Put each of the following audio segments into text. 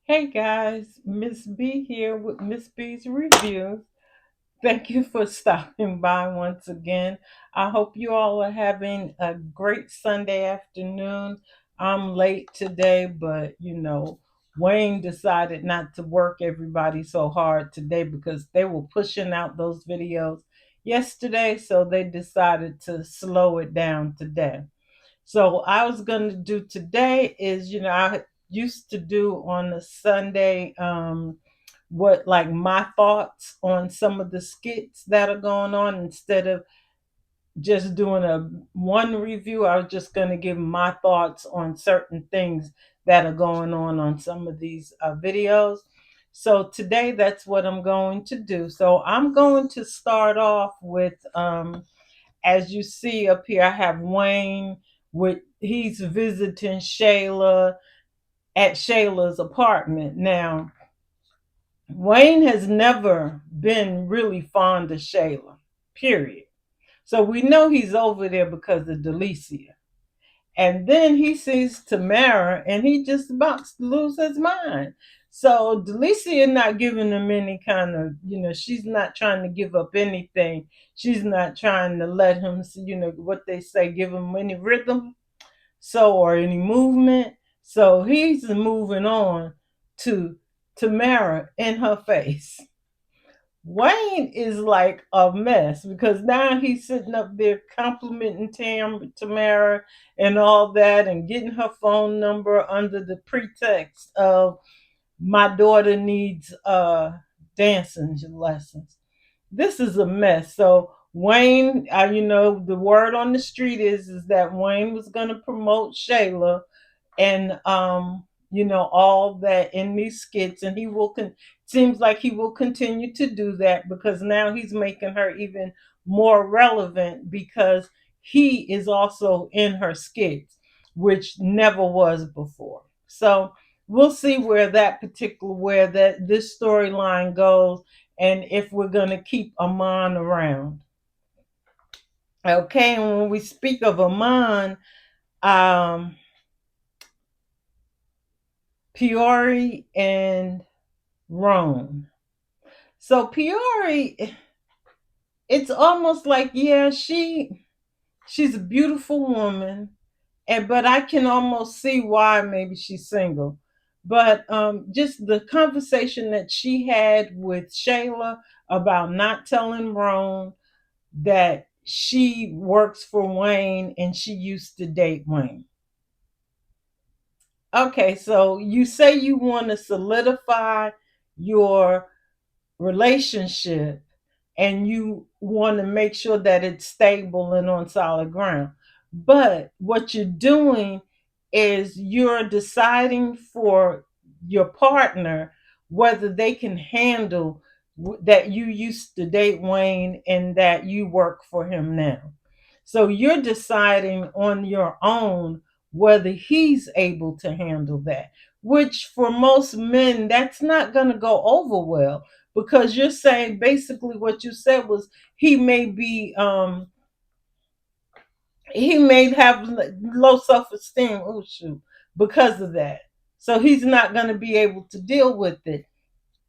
Hey guys, Miss B here with Miss B's Reviews. Thank you for stopping by once again. I hope you all are having a great Sunday afternoon. I'm late today, but Wayne decided not to work everybody so hard today because they were pushing out those videos yesterday, so they decided to slow it down today. So I was going to do today is, I used to do on a Sunday what like my thoughts on some of the skits that are going on instead of just doing a one review. I was just going to give my thoughts on certain things that are going on some of these videos. So today that's what I'm going to do. So I'm going to start off with as you see up here, I have Wayne with he's visiting Shayla at Shayla's apartment. Now, Wayne has never been really fond of Shayla, period. So we know he's over there because of Delicia. And then he sees Tamara and he just about to lose his mind. So Delicia not giving him any kind of, she's not trying to give up anything. She's not trying to let him, what they say, give him any rhythm, so or any movement. So he's moving on to Tamara in her face. Wayne is like a mess because now he's sitting up there complimenting Tamara and all that and getting her phone number under the pretext of my daughter needs dancing lessons. This is a mess. So Wayne, the word on the street is that Wayne was going to promote Shayla and all that in these skits, and he will seems like he will continue to do that because now he's making her even more relevant because he is also in her skits, which never was before. So we'll see where that this storyline goes and if we're going to keep Amon around. Okay, and when we speak of Amon, um Piarry and Rone. So Piarry, it's almost like, yeah, she's a beautiful woman, and but I can almost see why maybe she's single. But just the conversation that she had with Shayla about not telling Rone that she works for Wayne and she used to date Wayne. Okay, so you say you want to solidify your relationship and you want to make sure that it's stable and on solid ground. But what you're doing is you're deciding for your partner whether they can handle that you used to date Wayne and that you work for him now. So you're deciding on your own whether he's able to handle that, which for most men, that's not going to go over well because you're saying basically what you said was he may be he may have low self-esteem, oh shoot, because of that, so he's not going to be able to deal with it.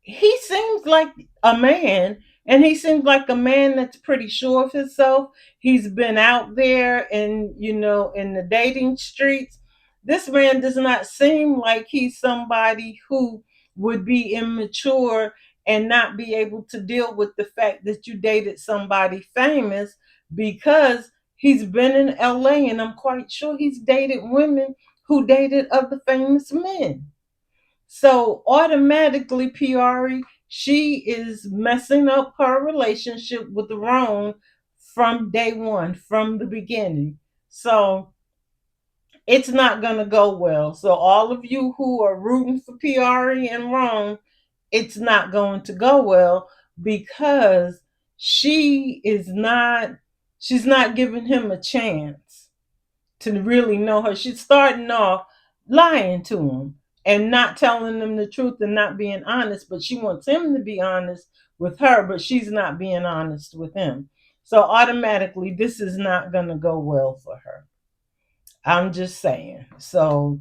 He seems like a man, and he seems like a man that's pretty sure of himself. He's been out there and in the dating streets. This man does not seem like he's somebody who would be immature and not be able to deal with the fact that you dated somebody famous, because he's been in LA and I'm quite sure he's dated women who dated other famous men. So automatically, Piari, she is messing up her relationship with Rone from day one, from the beginning. So it's not going to go well. So all of you who are rooting for Piari and Rone, it's not going to go well because she is not. She's not giving him a chance to really know her. She's starting off lying to him and not telling him the truth and not being honest, but she wants him to be honest with her, but she's not being honest with him. So automatically, this is not going to go well for her. I'm just saying. So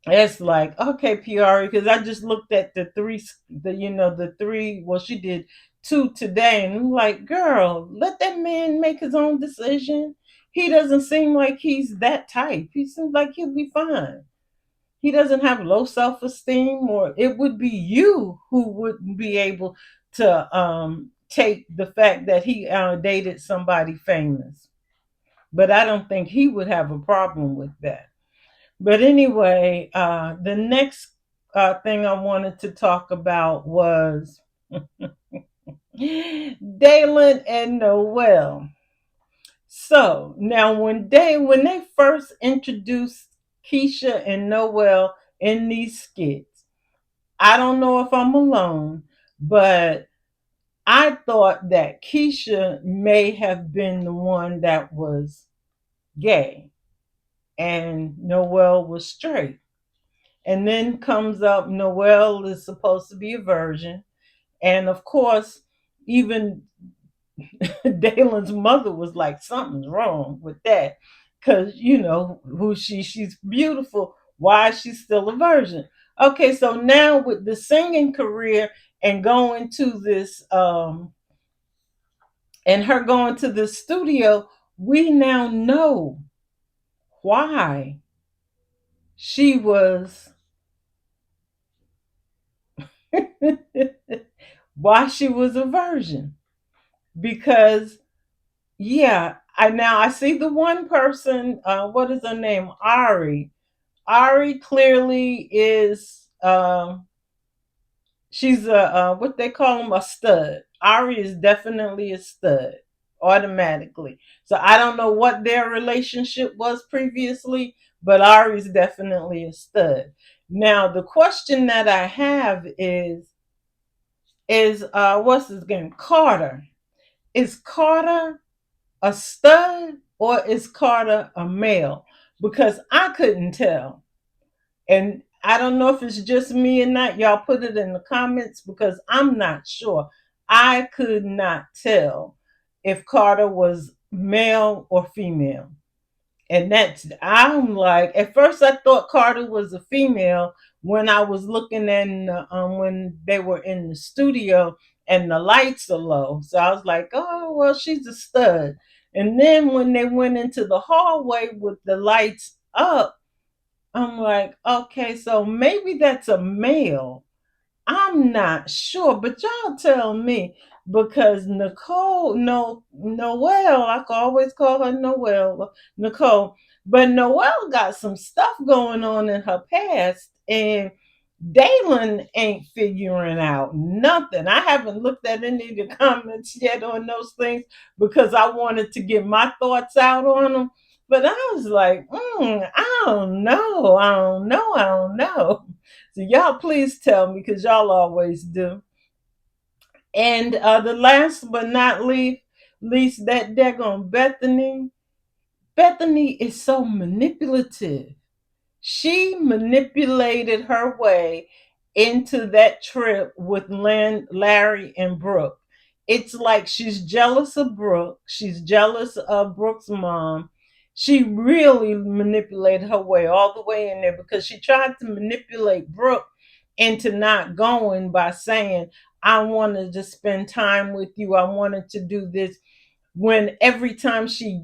It's like, okay, Piarry, because I just looked at the three. Well, she did two today, and I'm like, girl, let that man make his own decision. He doesn't seem like he's that type. He seems like he'll be fine. He doesn't have low self esteem, or it would be you who wouldn't be able to take the fact that he dated somebody famous. But I don't think he would have a problem with that. But anyway, the next thing I wanted to talk about was Dalen and Noel. So now, when they first introduced Keisha and Noel in these skits, I don't know if I'm alone, but I thought that Keisha may have been the one that was gay and Noel was straight. And then comes up Noel is supposed to be a virgin. And of course, even Dalen's mother was like, something's wrong with that. Because, she's beautiful. Why is she still a virgin? Okay, so now with the singing career and going to this, and her going to the studio, we now know why she was why she was a virgin. Because yeah, I see the one person, what is her name? Ari clearly is she's a what they call him, a stud. Ari is definitely a stud automatically. So I don't know what their relationship was previously, but Ari is definitely a stud. Now the question that I have is what's his name? Carter. Is Carter a stud or is Carter a male? Because I couldn't tell. And I don't know if it's just me or not. Y'all put it in the comments because I'm not sure. I could not tell if Carter was male or female. And I'm like, at first I thought Carter was a female when I was looking in when they were in the studio and the lights are low. So I was like, oh well, she's a stud. And then when they went into the hallway with the lights up, I'm like, okay, so maybe that's a male. I'm not sure, but y'all tell me, because Nicole, no, Noel, I can always call her Noel, Nicole, but Noel got some stuff going on in her past, and Dalen ain't figuring out nothing. I haven't looked at any of the comments yet on those things because I wanted to get my thoughts out on them. But I was like, I don't know. I don't know. I don't know. So y'all please tell me because y'all always do. And the last but not least, that daggone Bethany. Bethany is so manipulative. She manipulated her way into that trip with Larry and Brooke. It's like she's jealous of Brooke. She's jealous of Brooke's mom. She really manipulated her way all the way in there because she tried to manipulate Brooke into not going by saying, I wanted to spend time with you. I wanted to do this, when every time she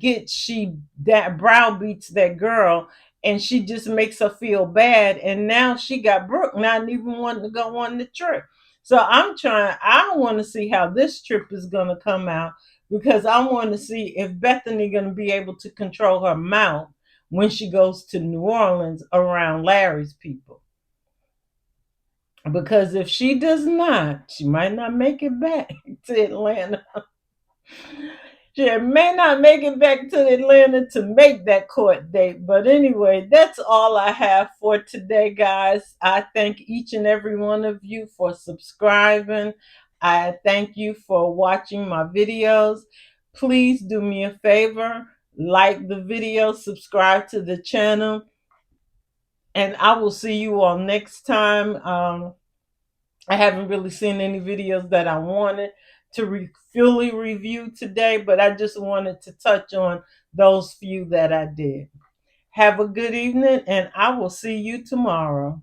that browbeats that girl and she just makes her feel bad, and now she got Brooke not even wanting to go on the trip. So I want to see how this trip is going to come out, because I want to see if Bethany going to be able to control her mouth when she goes to New Orleans around Larry's people. Because if she does not, she might not make it back to Atlanta. She may not make it back to Atlanta to make that court date. But anyway, that's all I have for today, guys. I thank each and every one of you for subscribing. I thank you for watching my videos. Please do me a favor, like the video, subscribe to the channel, and I will see you all next time. I haven't really seen any videos that I wanted to fully review today, but I just wanted to touch on those few that I did. Have a good evening, and I will see you tomorrow.